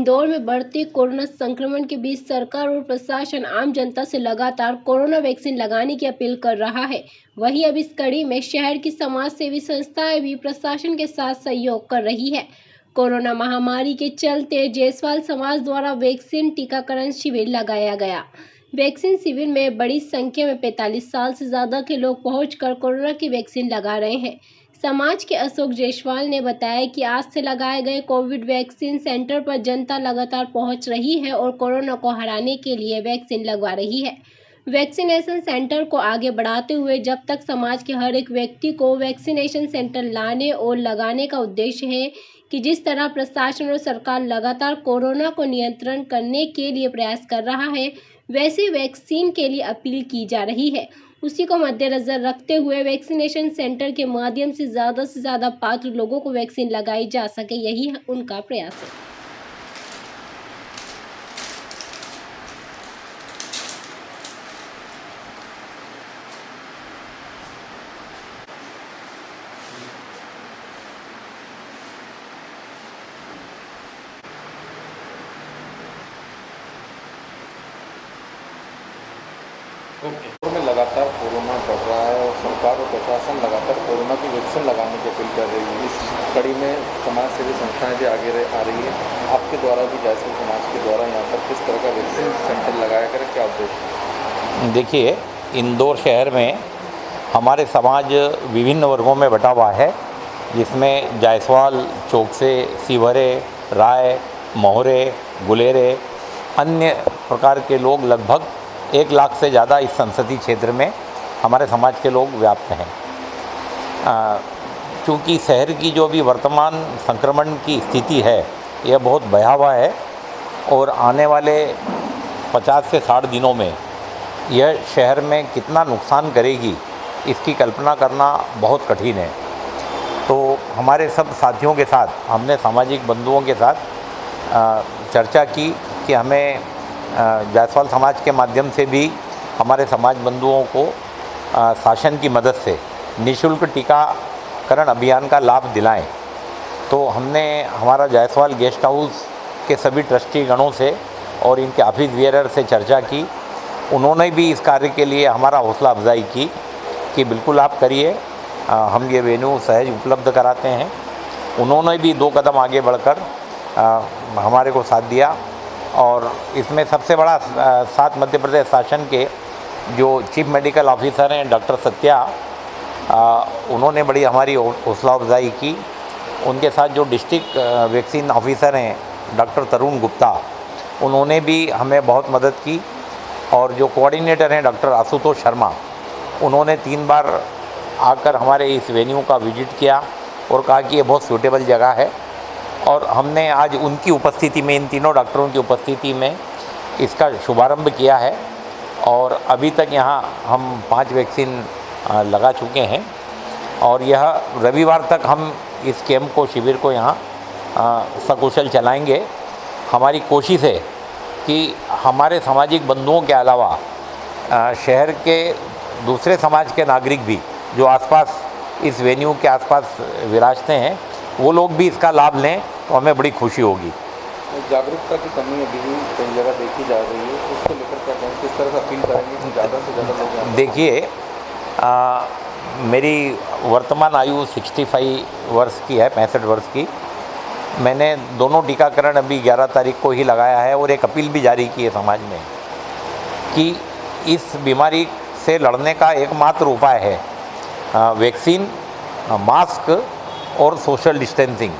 इंदौर में बढ़ते कोरोना संक्रमण के बीच सरकार और प्रशासन आम जनता से लगातार कोरोना वैक्सीन लगाने की अपील कर रहा है। वहीं अब इस कड़ी में शहर की समाज सेवी संस्थाएं भी प्रशासन के साथ सहयोग कर रही है। कोरोना महामारी के चलते जायसवाल समाज द्वारा वैक्सीन टीकाकरण शिविर लगाया गया। वैक्सीन शिविर में बड़ी संख्या में 45 साल से ज्यादा के लोग पहुंचकर कोरोना की वैक्सीन लगा रहे हैं। समाज के अशोक जायसवाल ने बताया कि आज से लगाए गए कोविड वैक्सीन सेंटर पर जनता लगातार पहुंच रही है और कोरोना को हराने के लिए वैक्सीन लगवा रही है। वैक्सीनेशन सेंटर को आगे बढ़ाते हुए जब तक समाज के हर एक व्यक्ति को वैक्सीनेशन सेंटर लाने और लगाने का उद्देश्य है कि जिस तरह प्रशासन और सरकार लगातार कोरोना को नियंत्रण करने के लिए प्रयास कर रहा है, वैसे वैक्सीन के लिए अपील की जा रही है। उसी को मद्देनजर रखते हुए वैक्सीनेशन सेंटर के माध्यम से ज़्यादा पात्र लोगों को वैक्सीन लगाई जा सके, यही उनका प्रयास है। में लगातार कोरोना बढ़ रहा है और सरकार और प्रशासन लगातार कोरोना की वैक्सीन लगाने की अपील कर रही है। इस कड़ी में समाज सेवी संस्थाएं भी आगे आ रही है। आपके द्वारा भी जायसवाल समाज के द्वारा यहाँ पर किस तरह का वैक्सीन सेंटर लगाया करें, क्या उद्देश्य? देखिए, इंदौर शहर में हमारे समाज विभिन्न वर्गों में बटा हुआ है, जिसमें जायसवाल, चौकसे, सीवरे, राय, मोहरे, गुलेरे, अन्य प्रकार के लोग लगभग 1 लाख से ज़्यादा इस संसदीय क्षेत्र में हमारे समाज के लोग व्याप्त हैं। चूँकि शहर की जो भी वर्तमान संक्रमण की स्थिति है यह बहुत भयावह है और आने वाले 50 से 60 दिनों में यह शहर में कितना नुकसान करेगी इसकी कल्पना करना बहुत कठिन है। तो हमारे सब साथियों के साथ, हमने सामाजिक बंधुओं के साथ चर्चा की कि हमें जायसवाल समाज के माध्यम से भी हमारे समाज बंधुओं को शासन की मदद से निःशुल्क टीकाकरण अभियान का लाभ दिलाएं। तो हमने हमारा जायसवाल गेस्ट हाउस के सभी ट्रस्टी गणों से और इनके ऑफिस बियरर से चर्चा की। उन्होंने भी इस कार्य के लिए हमारा हौसला अफजाई की कि बिल्कुल आप करिए, हम ये वेन्यू सहज उपलब्ध कराते हैं। उन्होंने भी 2 कदम आगे बढ़कर हमारे को साथ दिया और इसमें सबसे बड़ा साथ मध्य प्रदेश शासन के जो चीफ मेडिकल ऑफिसर हैं डॉक्टर सत्या, उन्होंने बड़ी हमारी हौसला अफजाई की। उनके साथ जो डिस्ट्रिक्ट वैक्सीन ऑफिसर हैं डॉक्टर तरुण गुप्ता, उन्होंने भी हमें बहुत मदद की। और जो कोऑर्डिनेटर हैं डॉक्टर आशुतोष शर्मा, उन्होंने 3 बार आकर हमारे इस वेन्यू का विजिट किया और कहा कि ये बहुत सूटेबल जगह है। और हमने आज उनकी उपस्थिति में, इन तीनों डॉक्टरों की उपस्थिति में इसका शुभारंभ किया है और अभी तक यहाँ हम 5 वैक्सीन लगा चुके हैं और यह रविवार तक हम इस कैंप को, शिविर को यहाँ सकुशल चलाएंगे। हमारी कोशिश है कि हमारे सामाजिक बंधुओं के अलावा शहर के दूसरे समाज के नागरिक भी जो आसपास इस वेन्यू के आसपास विराजते हैं, वो लोग भी इसका लाभ लें तो हमें बड़ी खुशी होगी। जागरूकता की कमी अभी भी कई जगह देखी जा रही है, उसको लेकर क्या कहें, किस तरह से अपील करेंगे कि ज़्यादा से ज़्यादा लोग? देखिए, मेरी वर्तमान आयु 65 वर्ष की है, 65 वर्ष की। मैंने दोनों टीकाकरण अभी 11 तारीख को ही लगाया है और एक अपील भी जारी की है समाज में कि इस बीमारी से लड़ने का एकमात्र उपाय है वैक्सीन, मास्क और सोशल डिस्टेंसिंग।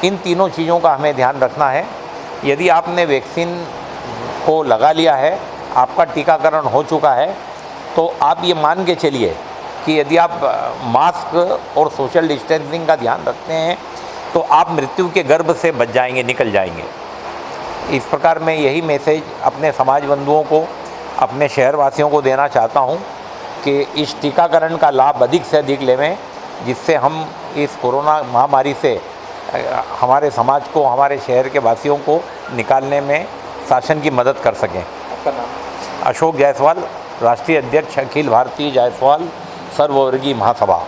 इन तीनों चीज़ों का हमें ध्यान रखना है। यदि आपने वैक्सीन को लगा लिया है, आपका टीकाकरण हो चुका है, तो आप ये मान के चलिए कि यदि आप मास्क और सोशल डिस्टेंसिंग का ध्यान रखते हैं तो आप मृत्यु के गर्भ से बच जाएंगे, निकल जाएंगे। इस प्रकार मैं यही मैसेज अपने समाज बंधुओं को, अपने शहरवासियों को देना चाहता हूँ कि इस टीकाकरण का लाभ अधिक से अधिक लें, जिससे हम इस कोरोना महामारी से हमारे समाज को, हमारे शहर के वासियों को निकालने में शासन की मदद कर सकें। आपका नाम? अशोक जायसवाल, राष्ट्रीय अध्यक्ष, अखिल भारतीय जायसवाल सर्ववर्गीय महासभा।